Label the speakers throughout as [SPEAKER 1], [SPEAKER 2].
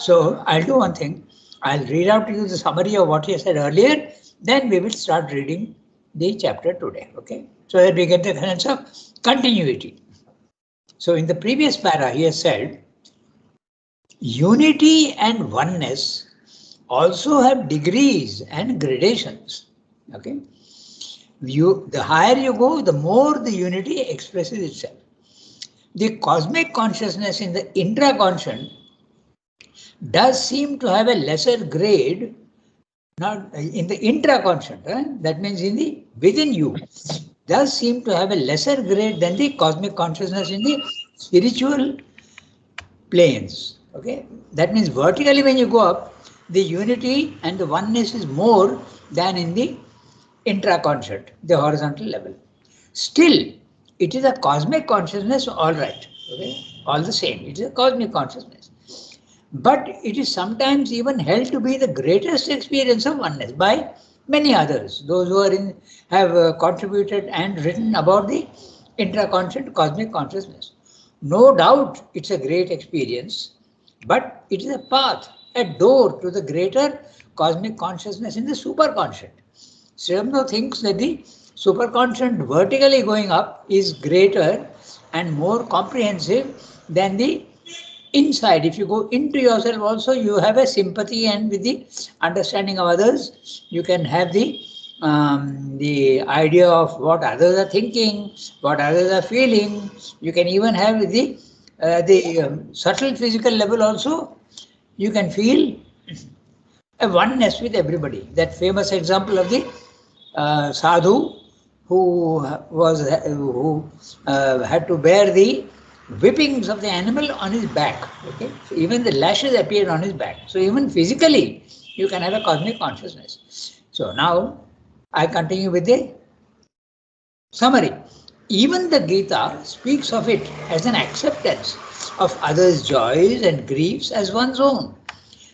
[SPEAKER 1] So I'll do one thing. I'll read out to you the summary of what he said earlier. Then we will start reading the chapter today. Okay. So that we get the sense of continuity. So in the previous para, he has said, unity and oneness also have degrees and gradations. Okay. The higher you go, the more the unity expresses itself. The cosmic consciousness in the intraconscient does seem to have a lesser grade, not in the intraconscient, that means in the within you, does seem to have a lesser grade than the cosmic consciousness in the spiritual planes. Okay, that means vertically when you go up, the unity and the oneness is more than in the intraconscient, the horizontal level. Still, it is a cosmic consciousness, all right, okay, all the same, it is a cosmic consciousness. But it is sometimes even held to be the greatest experience of oneness by many others, those who are have contributed and written about the intraconscient cosmic consciousness. No doubt it's a great experience, but it is a path, a door to the greater cosmic consciousness in the superconscient. Srivamno thinks that the superconscient vertically going up is greater and more comprehensive than the inside. If you go into yourself also, you have a sympathy, and with the understanding of others, you can have the idea of what others are thinking, what others are feeling. You can even have the subtle physical level also. You can feel a oneness with everybody. That famous example of the sadhu who had to bear the whippings of the animal on his back. Okay, so even the lashes appeared on his back. So even physically, you can have a cosmic consciousness. So now I continue with the summary. Even the Gita speaks of it as an acceptance of others' joys and griefs as one's own.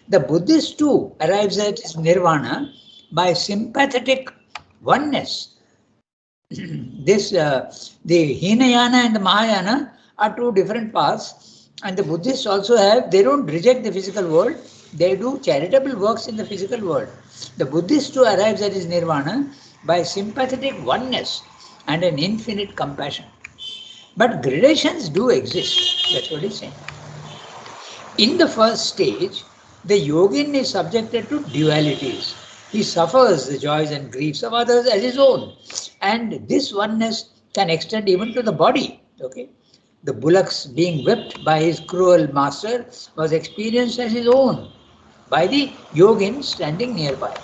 [SPEAKER 1] The Buddhist too arrives at nirvana by sympathetic oneness. The Hinayana and the Mahayana are two different paths, and the Buddhists also have, they don't reject the physical world, they do charitable works in the physical world. The Buddhist too arrives at his nirvana by sympathetic oneness and an infinite compassion. But gradations do exist, that's what he's saying. In the first stage, the yogin is subjected to dualities. He suffers the joys and griefs of others as his own. And this oneness can extend even to the body. Okay? The bullocks being whipped by his cruel master was experienced as his own by the yogin standing nearby.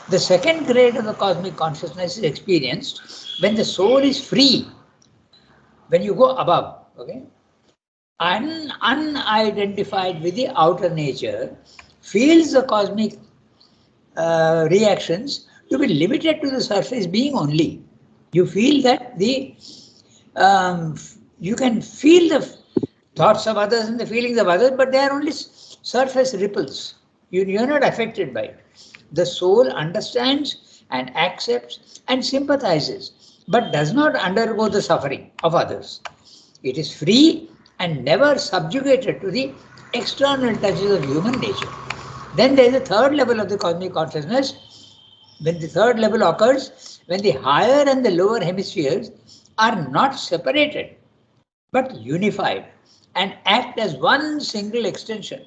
[SPEAKER 1] The second grade of the cosmic consciousness is experienced when the soul is free, when you go above. Okay? Unidentified with the outer nature, feels the cosmic reactions to be limited to the surface being only. You feel that you can feel the thoughts of others and the feelings of others, but they are only surface ripples. You're not affected by it. The soul understands and accepts and sympathizes, but does not undergo the suffering of others. It is free and never subjugated to the external touches of human nature. Then there is a third level of the cosmic consciousness. When the third level occurs, when the higher and the lower hemispheres are not separated, but unified and act as one single extension.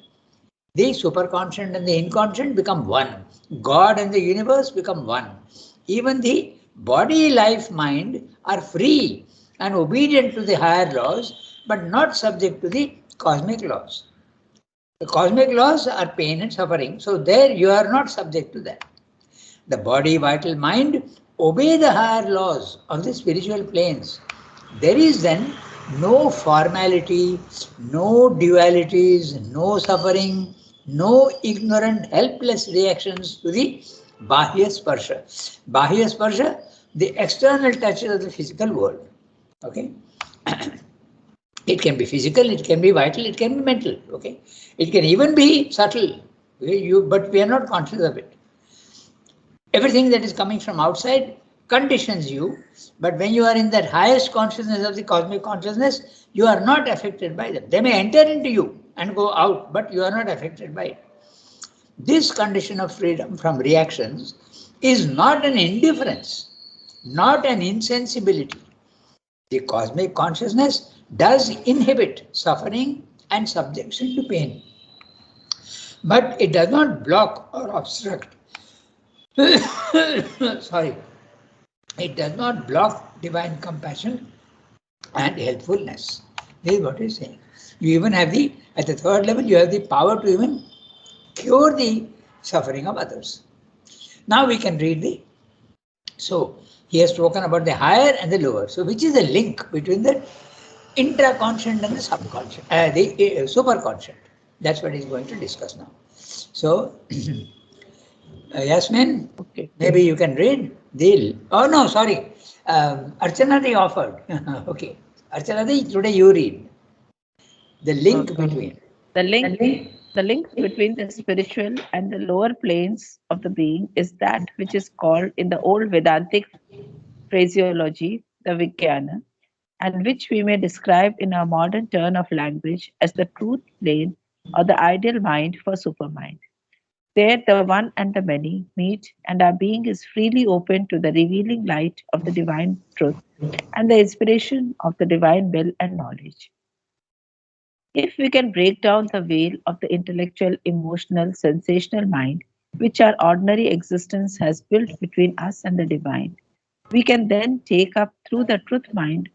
[SPEAKER 1] The superconscient and the inconscient become one. God and the universe become one. Even the body, life, mind are free and obedient to the higher laws, but not subject to the cosmic laws. The cosmic laws are pain and suffering, so there you are not subject to that. The body, vital, mind obey the higher laws of the spiritual planes. There is then no formality, no dualities, no suffering, no ignorant, helpless reactions to the Bahya Sparsha. Bahya Sparsha, the external touches of the physical world. Okay? It can be physical, it can be vital, it can be mental. Okay? It can even be subtle, but we are not conscious of it. Everything that is coming from outside conditions you, but when you are in that highest consciousness of the cosmic consciousness, you are not affected by them. They may enter into you, and go out, but you are not affected by it. This condition of freedom from reactions is not an indifference, not an insensibility. The cosmic consciousness does inhibit suffering and subjection to pain, but it does not block or obstruct. Sorry. It does not block divine compassion and helpfulness. This is what he's saying. You even have at the third level, you have the power to even cure the suffering of others. Now we can read so he has spoken about the higher and the lower. So which is the link between the intraconscient and the subconscious, the superconscient? That's what he's going to discuss now. So, Yasmin,
[SPEAKER 2] okay.
[SPEAKER 1] Maybe you can read the. Oh no, sorry. Archanadi offered. Okay. Archanadi, today you read. The link between.
[SPEAKER 2] The link between the spiritual and the lower planes of the being is that which is called in the old Vedantic phraseology the Vijnana, and which we may describe in our modern turn of language as the truth plane or the ideal mind for supermind. There, the one and the many meet, and our being is freely open to the revealing light of the divine truth and the inspiration of the divine will and knowledge. If we can break down the veil of the intellectual, emotional, sensational mind, which our ordinary existence has built between us and the divine, we can then take up through the truth mind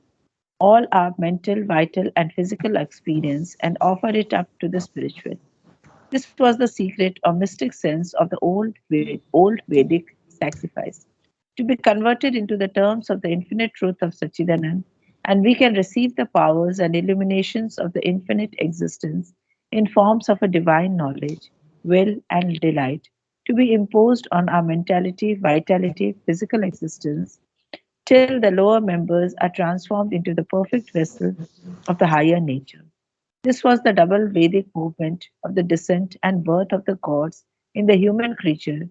[SPEAKER 2] all our mental, vital, and physical experience and offer it up to the spiritual. This was the secret or mystic sense of the old Vedic sacrifice, to be converted into the terms of the infinite truth of Sachidanand, and we can receive the powers and illuminations of the infinite existence in forms of a divine knowledge, will, and delight to be imposed on our mentality, vitality, physical existence, till the lower members are transformed into the perfect vessel of the higher nature. This was the double Vedic movement of the descent and birth of the gods in the human creature,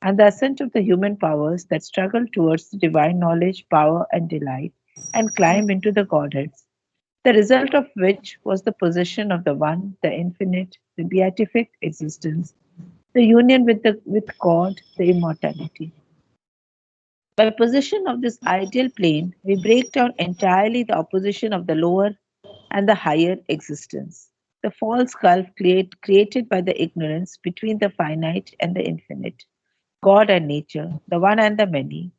[SPEAKER 2] and the ascent of the human powers that struggle towards the divine knowledge, power, and delight, and climb into the godheads, the result of which was the possession of the One, the Infinite, the beatific existence, the union with God, the immortality. By possession of this ideal plane, we break down entirely the opposition of the lower and the higher existence, the false gulf created by the ignorance between the finite and the infinite, God and nature, the one and the many,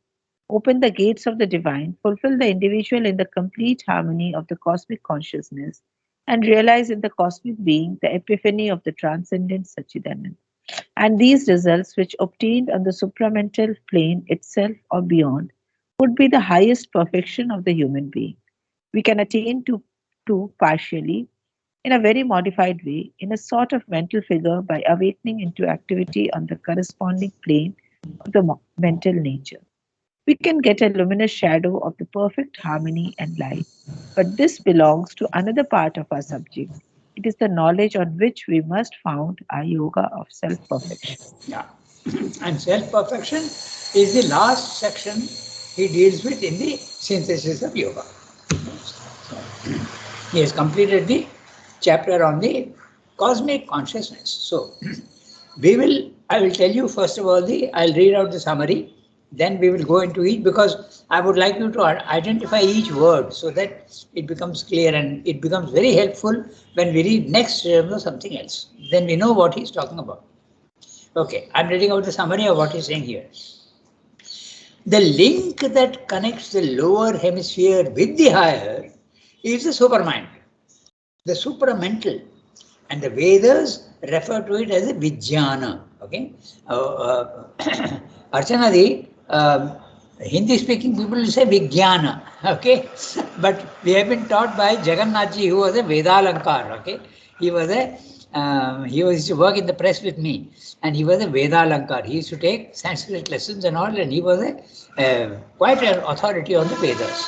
[SPEAKER 2] open the gates of the divine, fulfill the individual in the complete harmony of the cosmic consciousness, and realize in the cosmic being the epiphany of the transcendent Sachidanand. And these results, which obtained on the supramental plane itself or beyond, would be the highest perfection of the human being. We can attain to partially, in a very modified way, in a sort of mental figure by awakening into activity on the corresponding plane of the mental nature. We can get a luminous shadow of the perfect harmony and light, but this belongs to another part of our subject. It is the knowledge on which we must found our yoga of self perfection.
[SPEAKER 1] Yeah. And self-perfection is the last section he deals with in the synthesis of yoga. So, he has completed the chapter on the cosmic consciousness. So, I will tell you first of all I'll read out the summary, then we will go into each, because I would like you to identify each word so that it becomes clear and it becomes very helpful when we read next something else. Then we know what he's talking about. Okay, I'm reading out the summary of what he's saying here. The link that connects the lower hemisphere with the higher is the supermind, the supramental, and the Vedas refer to it as a Vijnana. Okay, Archanadi, Hindi speaking people will say Vijnana. Okay, but we have been taught by Jagannathji, who was a Vedalankar. Okay, he used to work in the press with me, and he was a Vedalankar. He used to take Sanskrit lessons and all, and he was quite an authority on the Vedas.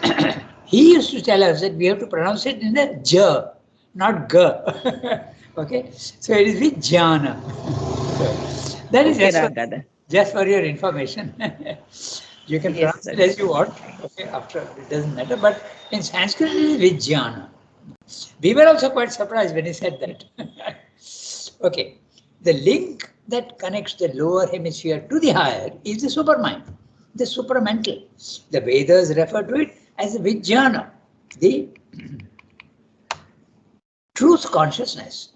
[SPEAKER 1] Okay. He used to tell us that we have to pronounce it in the J, not G. Okay, so it is Vijnana. That is just for your information. You can pronounce it as you want. Okay, after it doesn't matter, but in Sanskrit it is Vijnana. We were also quite surprised when he said that. Okay, the link that connects the lower hemisphere to the higher is the supermind, the supramental. The Vedas refer to it as the Vijnana, the truth consciousness.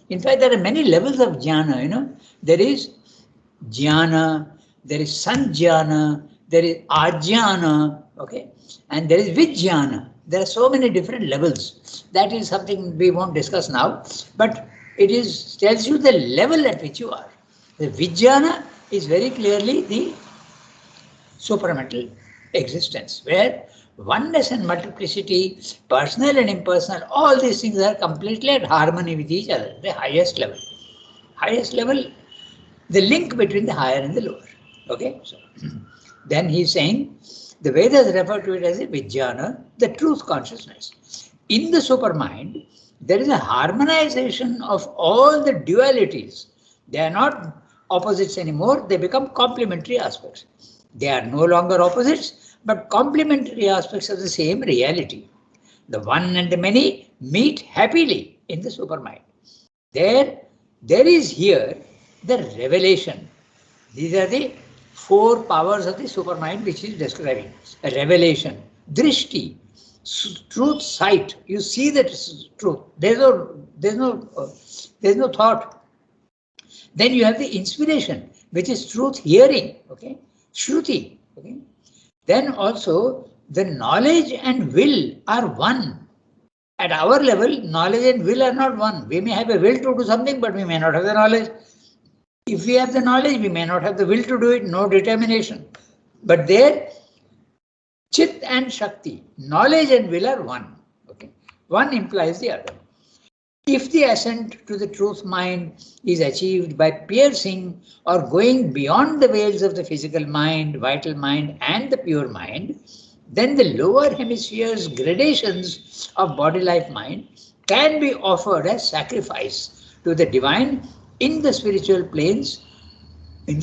[SPEAKER 1] In fact, there are many levels of jnana, There is jnana, there is sanjnana, there is ajnana, okay? And there is vijnana. There are so many different levels. That is something we won't discuss now, but it tells you the level at which you are. The vijnana is very clearly the supramental existence, where oneness and multiplicity, personal and impersonal, all these things are completely at harmony with each other, the highest level. Highest level, the link between the higher and the lower. Okay, so then he's saying the Vedas refer to it as a Vijnana, the truth consciousness. In the supermind, there is a harmonization of all the dualities. They are not opposites anymore, they become complementary aspects. They are no longer opposites, but complementary aspects of the same reality. The one and the many meet happily in the supermind. There is here the revelation. These are the four powers of the supermind which is describing. A revelation, drishti, truth sight. You see that truth. There's no thought. Then you have the inspiration, which is truth hearing. Okay, shruti. Okay. Then also the knowledge and will are one. At our level, knowledge and will are not one. We may have a will to do something, but we may not have the knowledge. If we have the knowledge, we may not have the will to do it, no determination. But there, Chit and Shakti, knowledge and will are one. Okay, one implies the other. If the ascent to the truth mind is achieved by piercing or going beyond the veils of the physical mind, vital mind, and the pure mind, then the lower hemisphere's gradations of body, life, mind can be offered as sacrifice to the divine in the spiritual planes. Then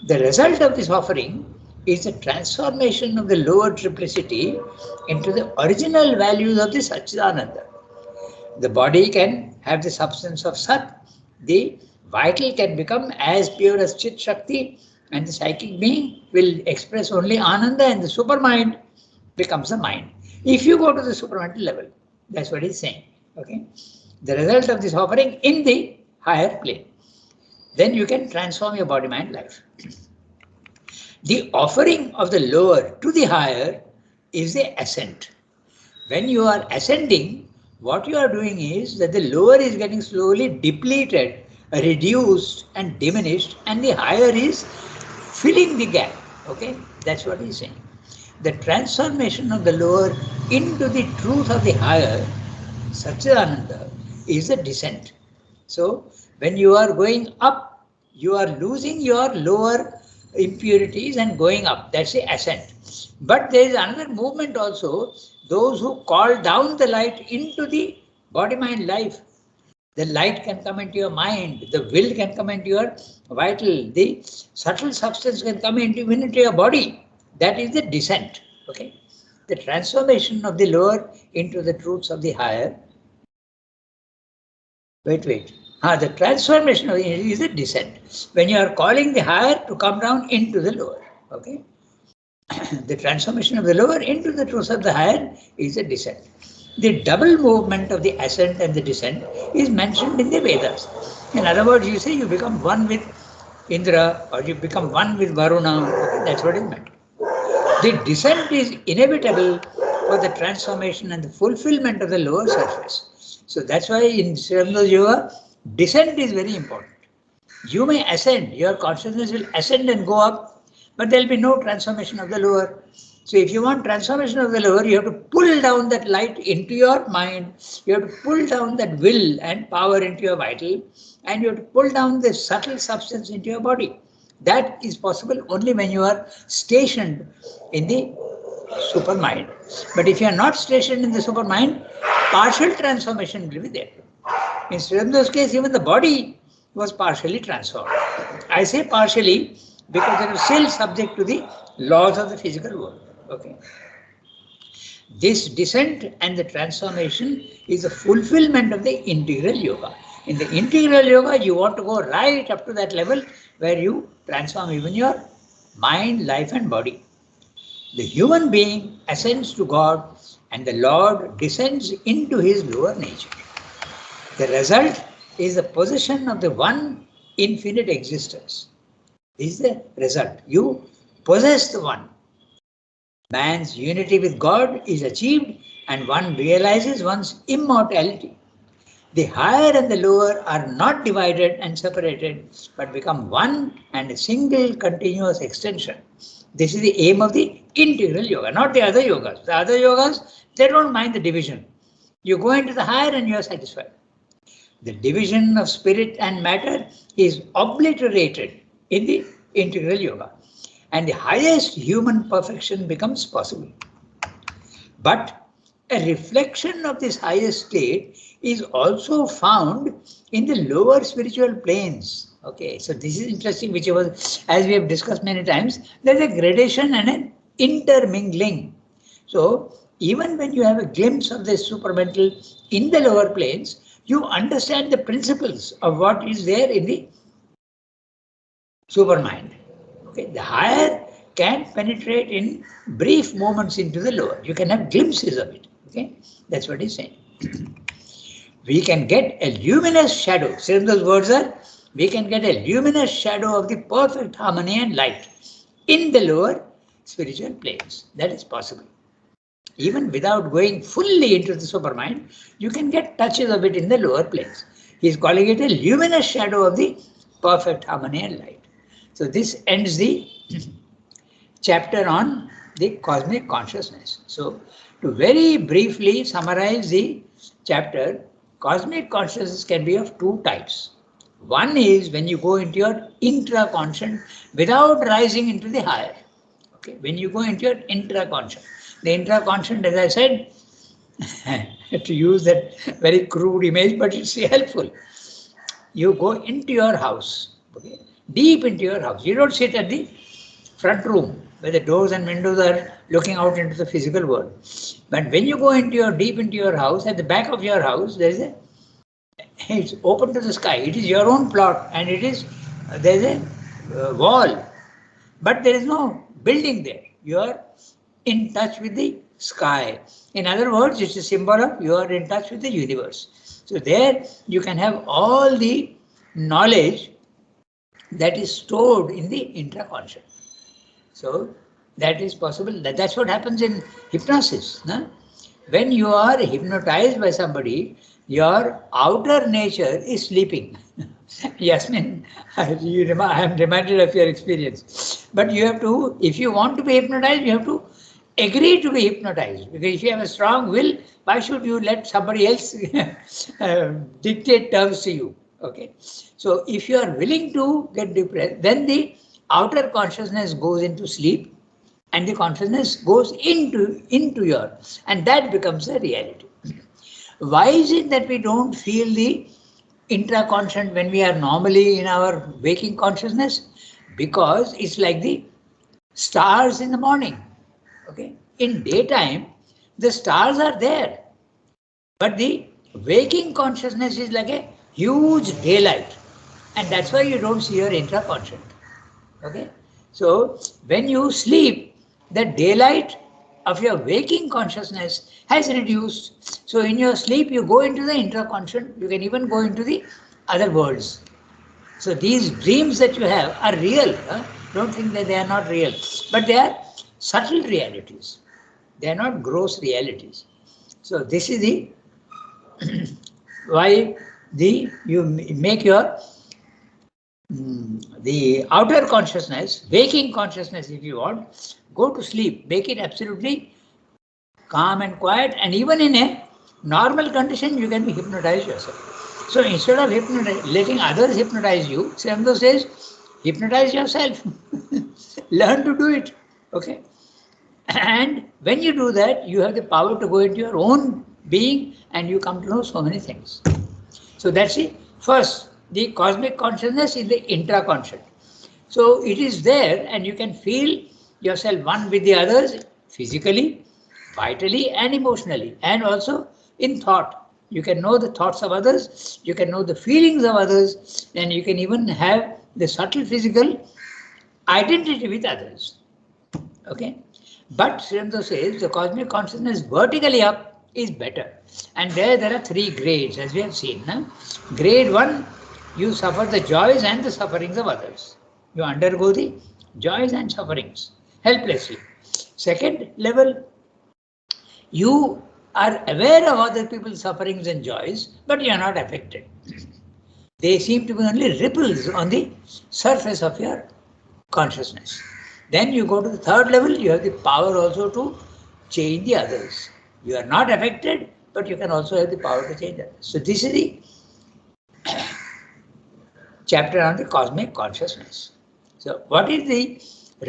[SPEAKER 1] the result of this offering is the transformation of the lower triplicity into the original values of the Satchidananda. The body can have the substance of Sat, the vital can become as pure as Chit Shakti, and the psychic being will express only Ananda, and the supermind becomes the mind. If you go to the supramental level, that's what he's saying. Okay, the result of this offering in the higher plane, then you can transform your body, mind, life. The offering of the lower to the higher is the ascent. When you are ascending, what you are doing is that the lower is getting slowly depleted, reduced and diminished, and the higher is filling the gap. Okay, that's what he's saying. The transformation of the lower into the truth of the higher, Satchidananda, is the descent. So when you are going up, you are losing your lower impurities and going up. That's the ascent. But there is another movement also. Those who call down the light into the body, mind, life. The light can come into your mind, the will can come into your vital, the subtle substance can come into your body. That is the descent. Okay, the transformation of the lower into the truths of the higher. The transformation of it is the descent. When you are calling the higher to come down into the lower. Okay, the transformation of the lower into the truths of the higher is the descent. The double movement of the ascent and the descent is mentioned in the Vedas. In other words, you say you become one with Indra or you become one with Varuna. Okay, that's what is meant. The descent is inevitable for the transformation and the fulfillment of the lower surface. So that's why in Srimad Yoga, descent is very important. You may ascend, your consciousness will ascend and go up, but there will be no transformation of the lower. So if you want transformation of the lower, you have to pull down that light into your mind, you have to pull down that will and power into your vital, and you have to pull down the subtle substance into your body. That is possible only when you are stationed in the supermind. But if you are not stationed in the supermind, partial transformation will be there. In Sridhar's case, even the body was partially transformed. I say partially because it is still subject to the laws of the physical world. Okay. This descent and the transformation is a fulfillment of the integral yoga. In the integral yoga, you want to go right up to that level where you transform even your mind, life and body. The human being ascends to God and the Lord descends into his lower nature. The result is the possession of the one infinite existence. This is the result. You possess the one. Man's unity with God is achieved and one realizes one's immortality. The higher and the lower are not divided and separated, but become one and a single continuous extension. This is the aim of the integral yoga, not the other yogas. The other yogas, they don't mind the division. You go into the higher and you are satisfied. The division of spirit and matter is obliterated in the integral yoga, and the highest human perfection becomes possible. But a reflection of this highest state is also found in the lower spiritual planes. Okay, so this is interesting, which was, as we have discussed many times, there's a gradation and an intermingling. So even when you have a glimpse of this supramental in the lower planes, you understand the principles of what is there in the supermind. Okay, the higher can penetrate in brief moments into the lower. You can have glimpses of it. Okay, that's what he's saying. We can get a luminous shadow. Same those words are. We can get a luminous shadow of the perfect harmony and light in the lower spiritual planes. That is possible. Even without going fully into the supermind, you can get touches of it in the lower planes. He is calling it a luminous shadow of the perfect harmony and light. So this ends the chapter on the cosmic consciousness. So to very briefly summarize the chapter, cosmic consciousness can be of two types. One is when you go into your intra-conscious without rising into the higher. Okay, when you go into your intra-conscious. The intra-conscious, as I said, to use that very crude image, but it's helpful. You go into your house, okay, deep into your house. You don't sit at the front room where the doors and windows are looking out into the physical world. But when you go deep into your house, at the back of your house, it's open to the sky. It is your own plot, and there's a wall, but there is no building there. You are in touch with the sky. In other words, it's a symbol of you are in touch with the universe. So there you can have all the knowledge that is stored in the intraconscious. So that is possible. That's what happens in hypnosis. No? When you are hypnotized by somebody, your outer nature is sleeping. Yasmin, I am reminded of your experience. But you have to, if you want to be hypnotized, you have to agree to be hypnotized. Because if you have a strong will, why should you let somebody else dictate terms to you? Okay. So if you are willing to get depressed, then the outer consciousness goes into sleep and the consciousness goes into your, and that becomes a reality. Why is it that we don't feel the intraconscious when we are normally in our waking consciousness? Because it's like the stars in the morning. Okay, in daytime the stars are there, but the waking consciousness is like a huge daylight, and that's why you don't see your intraconscious. Okay, so when you sleep, the daylight of your waking consciousness has reduced. So in your sleep you go into the intraconscious, you can even go into the other worlds. So these dreams that you have are real. Don't think that they are not real, but they are subtle realities. They are not gross realities. So this is the why you make your the outer consciousness, waking consciousness, if you want, go to sleep, make it absolutely calm and quiet, and even in a normal condition you can be hypnotized yourself. So instead of letting others hypnotize you, Srimdo says, hypnotize yourself. Learn to do it. Okay. And when you do that, you have the power to go into your own being and you come to know so many things. So that's it. First, the cosmic consciousness is the intraconscious. So it is there and you can feel yourself one with the others physically, vitally and emotionally, and also in thought. You can know the thoughts of others, you can know the feelings of others, and you can even have the subtle physical identity with others. Okay? But Srinivas says the cosmic consciousness vertically up is better. And there are three grades, as we have seen. Grade 1, you suffer the joys and the sufferings of others. You undergo the joys and sufferings helplessly. Second level, you are aware of other people's sufferings and joys, but you are not affected. They seem to be only ripples on the surface of your consciousness. Then you go to the third level, you have the power also to change the others. You are not affected, but you can also have the power to change others. So this is the chapter on the cosmic consciousness. So what is the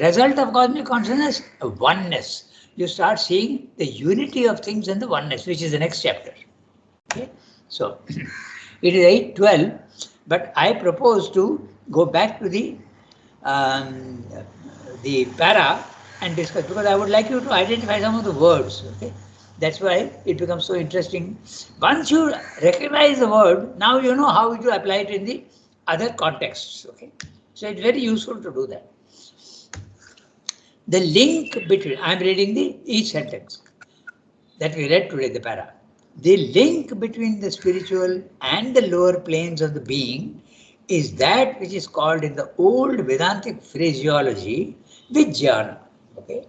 [SPEAKER 1] result of cosmic consciousness? A oneness. You start seeing the unity of things and the oneness, which is the next chapter. Okay? So it is 8:12, but I propose to go back to the para and discuss, because I would like you to identify some of the words. Okay? That's why it becomes so interesting. Once you recognize the word, now you know how to apply it in the other contexts. Okay? So it's very useful to do that. The link between, I'm reading each sentence that we read today, the para. The link between the spiritual and the lower planes of the being is that which is called in the old Vedantic phraseology Vijnana. Okay?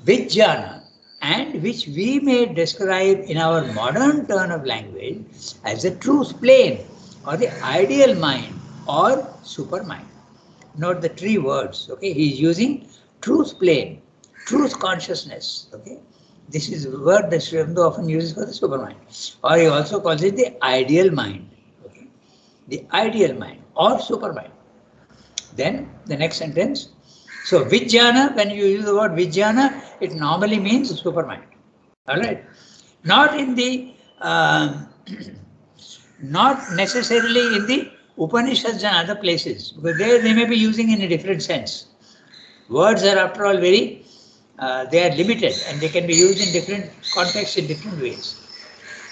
[SPEAKER 1] Vijnana, and which we may describe in our modern turn of language as the truth plane or the ideal mind or supermind. Note the three words. Okay? He is using truth plane, truth consciousness. Okay? This is the word that Sri Aurobindo often uses for the supermind. Or he also calls it the ideal mind. Okay? The ideal mind or supermind. Then the next sentence. So Vijnana, when you use the word Vijnana, it normally means supermind. Alright? Not in the not necessarily in the Upanishads and other places, because there they may be using in a different sense. Words are after all very they are limited and they can be used in different contexts in different ways.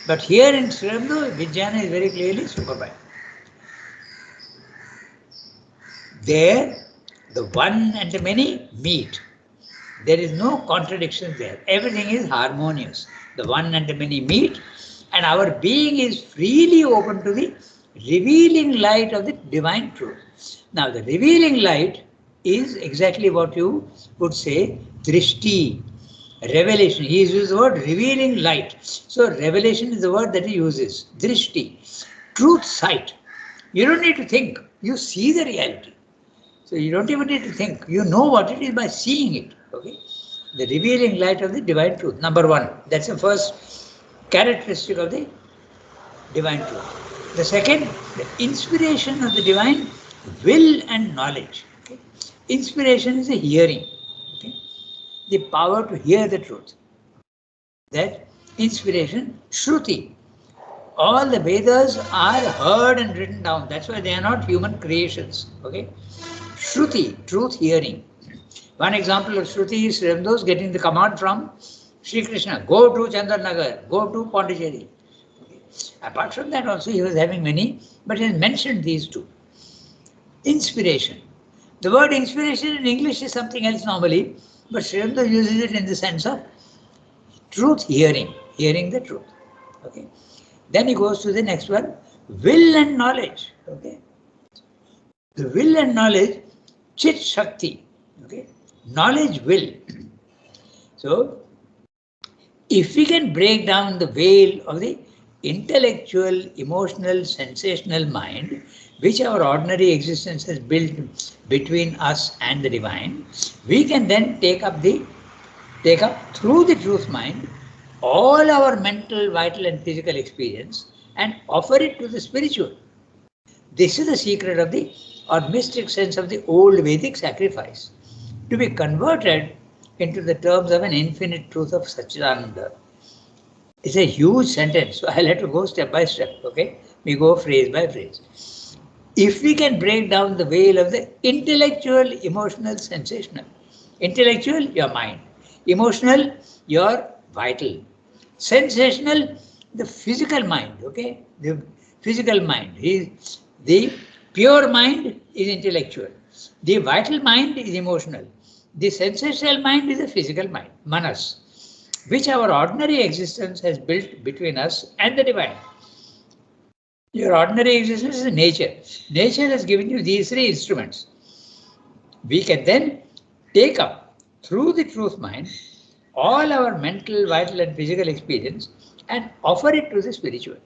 [SPEAKER 1] But here in Sri Aurobindo, Vijnana is very clearly supermind. There, the one and the many meet. There is no contradiction there. Everything is harmonious. The one and the many meet, and our being is freely open to the revealing light of the divine truth. Now, the revealing light is exactly what you would say, drishti, revelation. He uses the word revealing light. So, revelation is the word that he uses, drishti, truth sight. You don't need to think, you see the reality. So, you don't even need to think, you know what it is by seeing it. Okay? The revealing light of the divine truth, number one. That's the first characteristic of the divine truth. The second, the inspiration of the divine will and knowledge. Okay? Inspiration is a hearing. Okay? The power to hear the truth. That inspiration, Shruti. All the Vedas are heard and written down. That's why they are not human creations. Okay? Shruti, truth hearing. One example of Shruti is Sri Aurobindo getting the command from Sri Krishna, go to Chandranagar, go to Pondicherry. Okay. Apart from that also he was having many, but he has mentioned these two. Inspiration. The word inspiration in English is something else normally, but Sri Aurobindo uses it in the sense of truth hearing, hearing the truth. Okay. Then he goes to the next one, will and knowledge. Okay. The will and knowledge, Chit Shakti. Okay. Knowledge will. So, if we can break down the veil of the intellectual, emotional, sensational mind, which our ordinary existence has built between us and the divine, we can then take up through the truth mind all our mental, vital and physical experience and offer it to the spiritual. This is the secret of the or mystic sense of the old Vedic sacrifice, to be converted into the terms of an infinite truth of Satchidananda. It's a huge sentence, so I'll have to go step by step, okay? We go phrase by phrase. If we can break down the veil of the intellectual, emotional, sensational. Intellectual, your mind. Emotional, your vital. Sensational, the physical mind, okay? The physical mind. The pure mind is intellectual. The vital mind is emotional. The sensational mind is the physical mind, manas, which our ordinary existence has built between us and the divine. Your ordinary existence is nature. Nature has given you these three instruments. We can then take up through the truth mind all our mental, vital, and physical experience and offer it to the spiritual.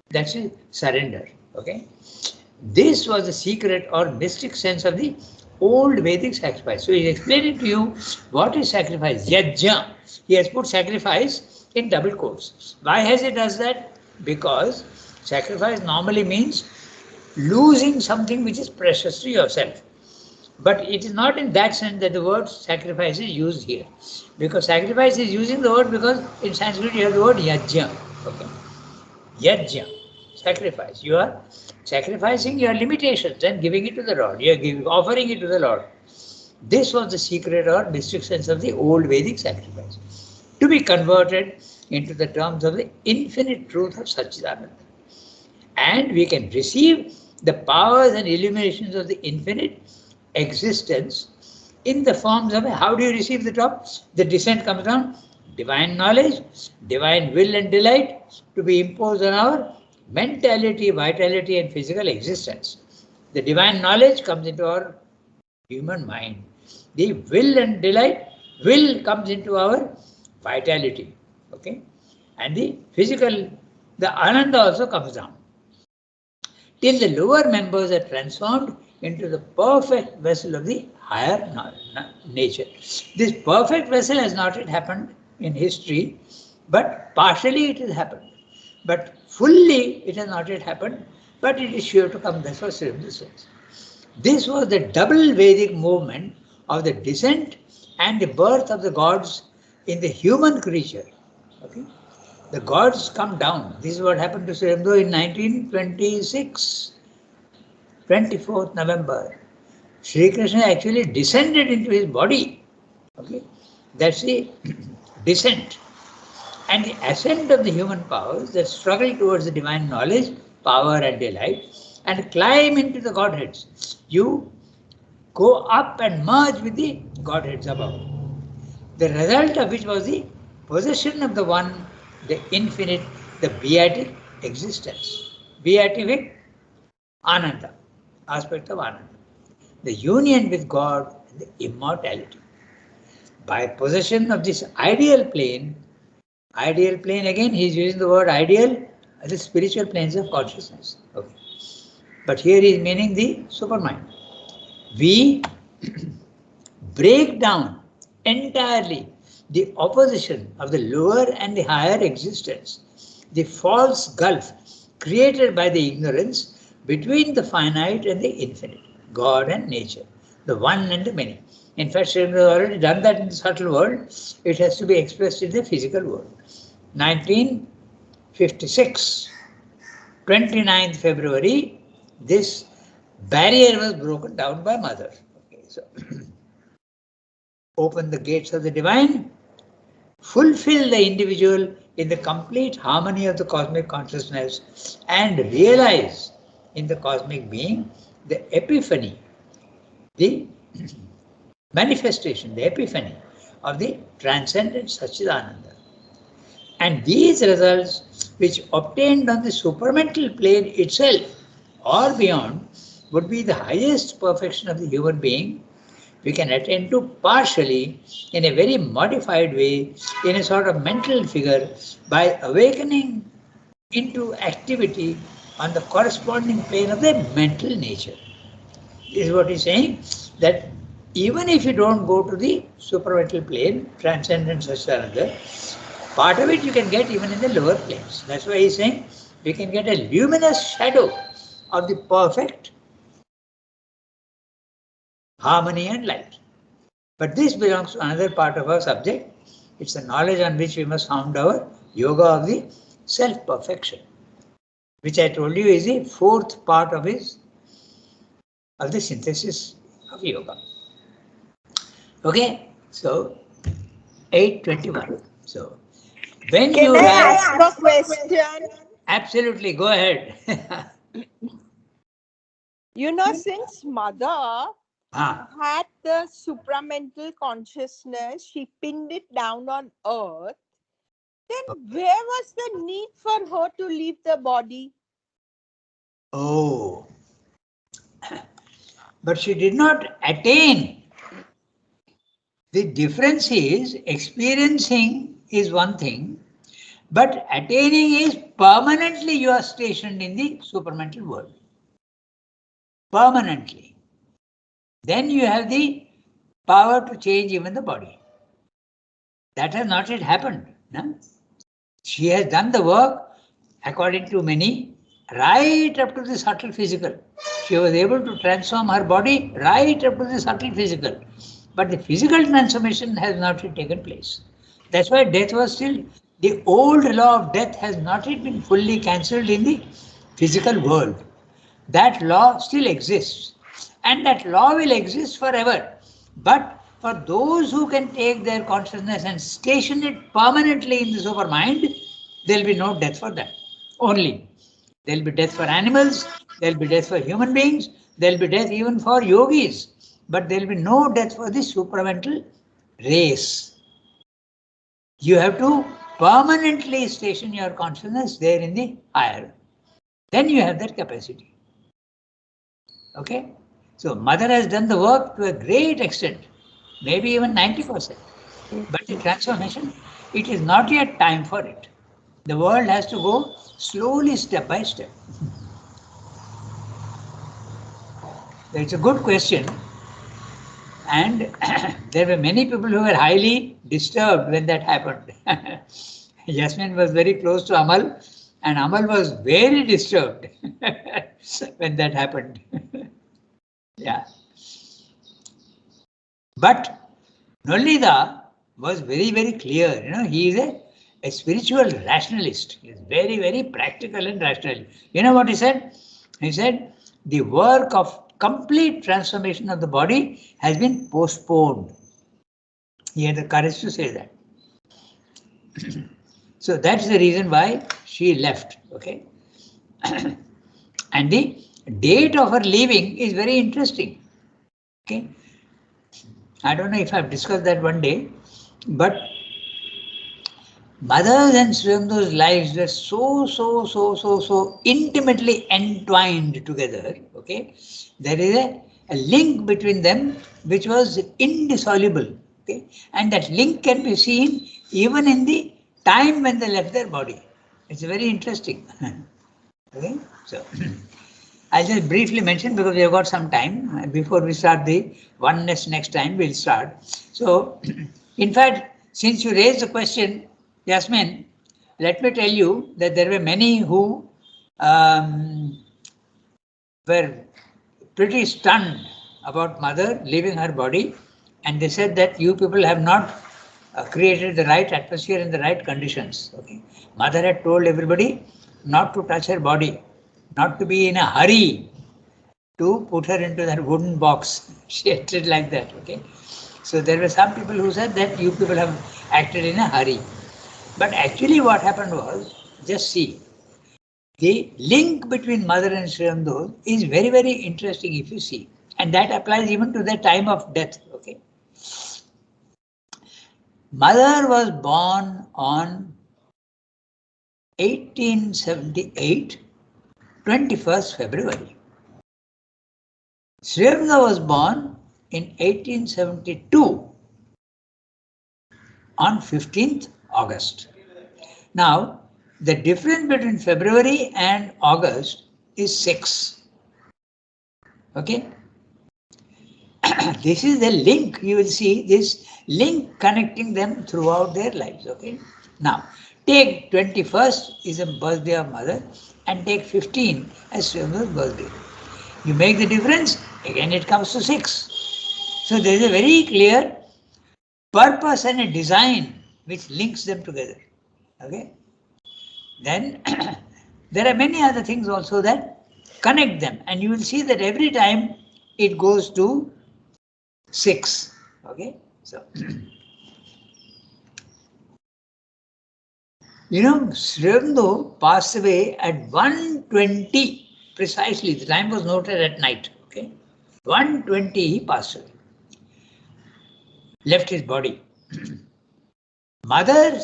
[SPEAKER 1] That's a surrender. Okay. This was the secret or mystic sense of the old Vedic sacrifice. So he's explaining to you what is sacrifice. Yajna. He has put sacrifice in double quotes. Why has he does that? Because sacrifice normally means losing something which is precious to yourself. But it is not in that sense that the word sacrifice is used here. Because sacrifice is using the word because in Sanskrit you have the word yajna. Okay. Yajna, sacrifice. You are sacrificing your limitations and giving it to the Lord. You are offering it to the Lord. This was the secret or mystic sense of the old Vedic sacrifice. To be converted into the terms of the infinite truth of Satchidananda. And we can receive the powers and illuminations of the infinite existence in the forms of how do you receive the top? The descent comes down. Divine knowledge, divine will and delight to be imposed on our mentality, vitality, and physical existence. The divine knowledge comes into our human mind. The will and delight, will comes into our vitality. Okay? And the physical, the ananda also comes down. Till the lower members are transformed into the perfect vessel of the higher nature. This perfect vessel has not yet happened in history, but partially it has happened. But fully it has not yet happened, but it is sure to come. That's what Sri Aurobindo says. This was the double Vedic movement of the descent and the birth of the gods in the human creature. Okay? The gods come down. This is what happened to Sri Aurobindo in 1926, 24th November. Sri Krishna actually descended into his body. Okay? That's the descent. And the ascent of the human powers that struggle towards the divine knowledge, power, and delight, and climb into the Godheads. You go up and merge with the Godheads above. The result of which was the possession of the one, the infinite, the beatific existence. Beatific Ananda, aspect of Ananda. The union with God and the immortality. By possession of this ideal plane again, he is using the word ideal as the spiritual planes of consciousness. Okay. But here he is meaning the supermind. We break down entirely the opposition of the lower and the higher existence, the false gulf created by the ignorance between the finite and the infinite, God and nature, the one and the many. In fact, Sri Aurobindo has already done that in the subtle world. It has to be expressed in the physical world. 1956, 29th February, this barrier was broken down by Mother. Okay, so open the gates of the divine, fulfill the individual in the complete harmony of the cosmic consciousness, and realize in the cosmic being the epiphany, the manifestation, the epiphany of the transcendent Satchidananda. And these results, which obtained on the supramental plane itself or beyond, would be the highest perfection of the human being. We can attain to partially, in a very modified way, in a sort of mental figure, by awakening into activity on the corresponding plane of the mental nature. This is what he's saying, that even if you don't go to the supramental plane, transcendent Satchidananda, part of it you can get even in the lower planes. That's why he's saying we can get a luminous shadow of the perfect harmony and light. But this belongs to another part of our subject. It's the knowledge on which we must found our yoga of the self-perfection, which I told you is the fourth part of the synthesis of yoga. Okay, so 8:21. So When
[SPEAKER 3] Can
[SPEAKER 1] you
[SPEAKER 3] I
[SPEAKER 1] have,
[SPEAKER 3] ask a question?
[SPEAKER 1] absolutely, go ahead.
[SPEAKER 3] Since Mother
[SPEAKER 1] Ah,
[SPEAKER 3] had the supramental consciousness, she pinned it down on earth. Then where was the need for her to leave the body?
[SPEAKER 1] oh, but she did not attain. The difference is experiencing is one thing, but attaining is permanently you are stationed in the supramental world. Permanently. Then you have the power to change even the body. That has not yet happened. No? She has done the work according to many, right up to the subtle physical. She was able to transform her body right up to the subtle physical. But the physical transformation has not yet taken place. That's why death was still, the old law of death has not yet been fully cancelled in the physical world. That law still exists. And that law will exist forever. But for those who can take their consciousness and station it permanently in the supermind, there will be no death for them. Only. There will be death for animals, there will be death for human beings, there will be death even for yogis, but there will be no death for the supramental race. You have to permanently station your consciousness there in the higher. Then you have that capacity. Okay? So Mother has done the work to a great extent, maybe even 90%. But the transformation, it is not yet time for it. The world has to go slowly, step by step. It's a good question. And there were many people who were highly disturbed when that happened. Yasmin was very close to Amal, and Amal was very disturbed when that happened. Yeah. But Nolida was very, very clear. He is a spiritual rationalist. He is very, very practical and rational. You know what he said? He said, the work of complete transformation of the body has been postponed. He had the courage to say that. So that's the reason why she left. Okay. And the date of her leaving is very interesting. Okay. I don't know if I've discussed that one day, but Mother's and Suyamdo's lives were so intimately entwined together. Okay, there is a link between them which was indissoluble. Okay, and that link can be seen even in the time when they left their body. It's very interesting. Okay, so I'll just briefly mention because we have got some time before we start the oneness next time. We'll start. So, in fact, since you raised the question, Yasmin, let me tell you that there were many who were pretty stunned about Mother leaving her body, and they said that you people have not created the right atmosphere and the right conditions. Okay, Mother had told everybody not to touch her body, not to be in a hurry to put her into that wooden box. She acted like that. Okay, so there were some people who said that you people have acted in a hurry. But actually what happened was, just see, the link between Mother and Sri Aurobindo is very, very interesting if you see. And that applies even to the time of death. Okay. Mother was born on 1878, 21st February. Sri Aurobindo was born in 1872 on 15th August. Now, the difference between February and August is 6. Okay. This is the link. You will see this link connecting them throughout their lives. Okay. Now, take 21st is a birthday of Mother and take 15 as Sri Aurobindo birthday. You make the difference, again it comes to 6. So there is a very clear purpose and a design which links them together. Okay. Then there are many other things also that connect them, and you will see that every time it goes to 6. Okay, so Sri Aurobindo passed away at 1:20 precisely. The time was noted at night. Okay, 1:20 he passed away. Left his body. Mother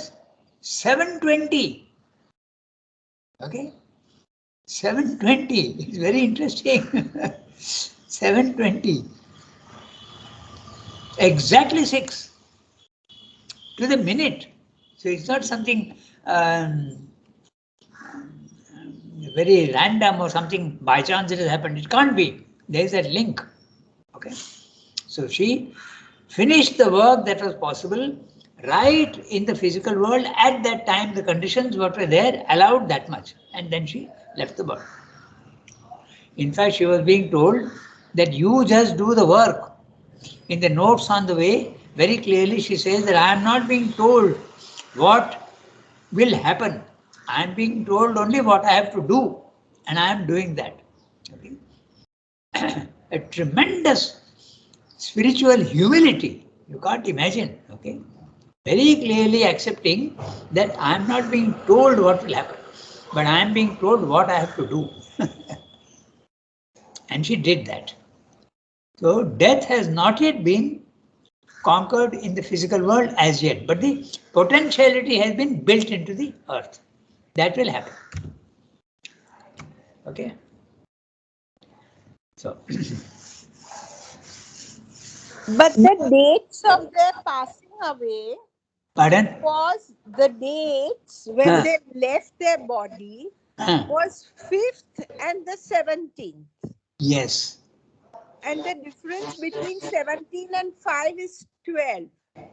[SPEAKER 1] 7:20. Okay, 7:20. It's very interesting. 7:20. Exactly 6 to the minute. So it's not something very random or something by chance it has happened. It can't be. There is that link. Okay. So she finished the work that was possible right in the physical world at that time. The conditions what were there allowed that much, and then she left the body. In fact, she was being told that you just do the work. In the notes on the way, very clearly she says that I am not being told what will happen. I am being told only what I have to do, and I am doing that. Okay? A tremendous spiritual humility. You can't imagine. Okay? Very clearly accepting that I am not being told what will happen, but I am being told what I have to do. And she did that. So death has not yet been conquered in the physical world as yet, but the potentiality has been built into the earth. That will happen. Okay. So.
[SPEAKER 3] But the dates of their passing away
[SPEAKER 1] Pardon?
[SPEAKER 3] was the dates when they left their body was 5th and the 17th.
[SPEAKER 1] Yes.
[SPEAKER 3] And the difference between 17 and 5 is 12.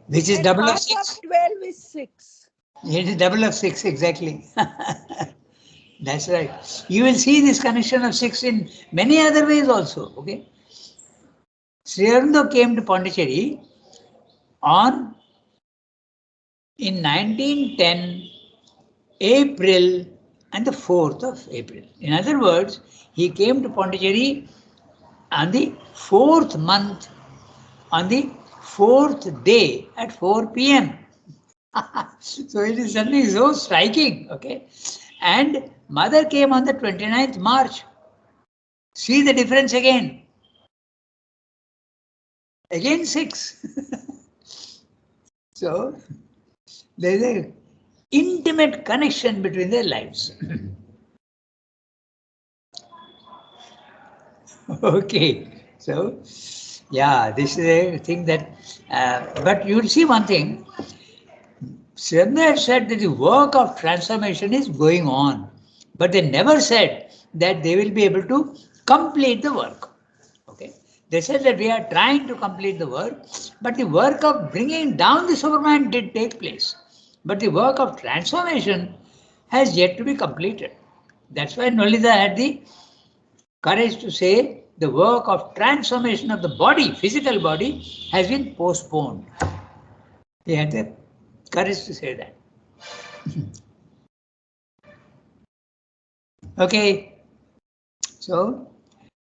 [SPEAKER 1] Which is
[SPEAKER 3] and
[SPEAKER 1] double of
[SPEAKER 3] half
[SPEAKER 1] 6.
[SPEAKER 3] of 12 is 6.
[SPEAKER 1] It is double of 6, exactly. That's right. You will see this connection of 6 in many other ways also. Okay. Sri Aurobindo came to Pondicherry in 1910 April and the 4th of April. In other words, he came to Pondicherry on the 4th month, on the 4th day at 4 p.m. So it is something so striking, okay? And mother came on the 29th March. See the difference again. Again 6. So there is an intimate connection between their lives. Okay, so yeah, this is a thing that, but you'll see one thing. Sri Aurobindo said that the work of transformation is going on, but they never said that they will be able to complete the work. Okay, they said that we are trying to complete the work, but the work of bringing down the Superman did take place, but the work of transformation has yet to be completed. That's why Nolita had the courage to say the work of transformation of the body, physical body, has been postponed. He had the courage to say that. Okay, so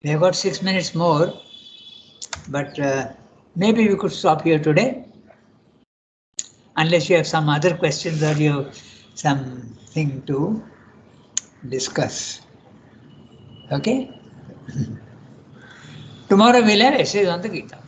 [SPEAKER 1] we have got 6 minutes more, but maybe we could stop here today, unless you have some other questions or you have something to discuss. Okay? Tomorrow we'll have essays on the Gita.